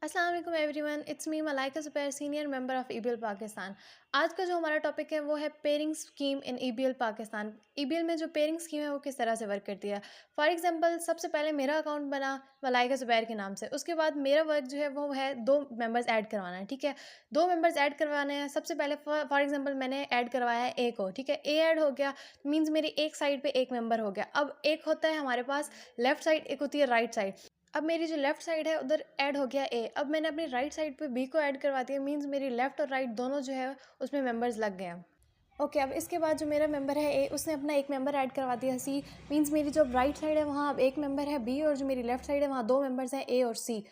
अस्सलाम वालेकुम everyone, it's me Malaika Zubair, senior member of EBL Pakistan. आज का जो हमारा टॉपिक है वो है pairing scheme in EBL Pakistan. EBL में जो पेयरिंग स्कीम है वो किस तरह से वर्क करती है। फॉर एग्जांपल सबसे पहले मेरा अकाउंट बना मलाइका ज़ुबैर के नाम से। उसके बाद मेरा वर्क जो है वो है 2 मेंबर्स ऐड करवाना है, ठीक है। 2 मेंबर्स ऐड करवाने हैं। सबसे पहले फॉर एग्जांपल मैंने ऐड करवाया है ए को, ठीक है। ए ऐड हो गया, मीन्स मेरी एक साइड पे एक मेंबर हो गया। अब एक होता है हमारे पास लेफ्ट साइड, एक होती है राइट साइड। अब मेरी जो लेफ्ट साइड है उधर ऐड हो गया ए। अब मैंने अपनी राइट साइड पे बी को ऐड करवा दिया, मींस मेरी लेफ्ट और राइट दोनों जो है उसमें मेंबर्स लग गए हैं। ओके, अब इसके बाद जो मेरा मेंबर है ए, उसने अपना एक मेंबर ऐड करवा दिया सी। मींस मेरी जो राइट साइड है वहाँ अब एक मेंबर है बी, और जो मेरी लेफ्ट साइड है वहाँ दो मेंबर्स हैं ए और सी।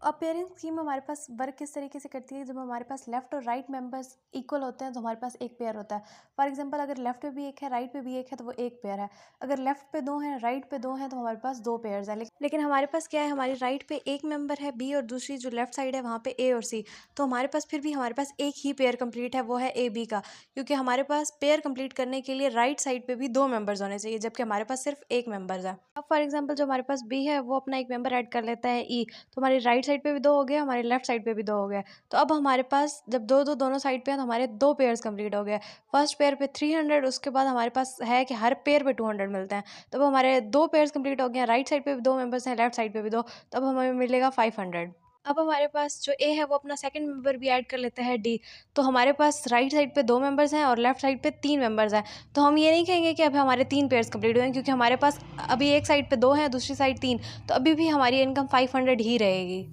अब पेयरिंग स्कीम हमारे पास वर्क किस तरीके से करती है, जब हमारे पास लेफ्ट और राइट मेंबर्स इक्वल होते हैं तो हमारे पास एक पेयर होता है। फॉर एग्जांपल अगर लेफ्ट पे भी एक है, राइट पे भी एक है, तो वो एक पेयर है। अगर लेफ्ट पे दो हैं, राइट पे दो हैं, तो हमारे पास दो पेयर्स हैं। लेकिन हमारे पास क्या है, हमारी राइट पे एक मेंबर है बी और दूसरी जो लेफ्ट साइड है वहाँ पे ए और सी। तो हमारे पास फिर भी हमारे पास एक ही पेयर कंप्लीट है, वो है ए बी का। क्योंकि हमारे पास पेयर कंप्लीट करने के लिए राइट साइड पे भी दो मेंबर्स होने चाहिए, जबकि हमारे पास सिर्फ एक मेंबर्स है। अब फॉर एग्जांपल जो हमारे पास बी है वो अपना एक मेंबर ऐड कर लेता है ई, तो हमारी राइट साइड पे भी दो हो गए, हमारे लेफ्ट साइड पे भी दो हो गए। तो अब हमारे पास जब दो दो दोनों साइड पे हैं तो हमारे दो पेयर्स कंप्लीट हो गए। फर्स्ट पेयर पे 300, उसके बाद हमारे पास है कि हर पेयर पे 200 मिलते हैं। तो अब हमारे दो पेयर्स कंप्लीट हो गए हैं, राइट साइड पे भी दो मेंबर्स हैं, लेफ्ट साइड पे भी दो, तो अब हमें मिलेगा 500। अब हमारे पास जो ए है वो अपना सेकंड मेंबर भी ऐड कर लेता है डी। तो हमारे पास राइट साइड पे दो मेंबर्स हैं और लेफ्ट साइड पे तीन मेंबर्स हैं। तो हम ये नहीं कहेंगे कि अब हमारे तीन पेयर्स कंप्लीट हुए हैं, क्योंकि हमारे पास अभी एक साइड पे दो हैं, दूसरी साइड तीन। तो अभी भी हमारी इनकम 500 ही रहेगी।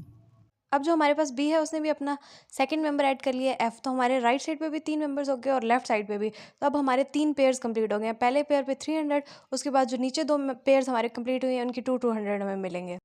अब जो हमारे पास बी है उसने भी अपना सेकंड मेंबर ऐड कर लिया एफ। तो हमारे राइट साइड पे भी तीन मेंबर्स हो गए और लेफ्ट साइड पे भी। तो अब हमारे तीन पेयर्स कंप्लीट हो गए हैं। पहले पेयर पे 300, उसके बाद जो नीचे दो पेयर्स हमारे कंप्लीट हुए हैं उनकी 200 हमें मिलेंगे।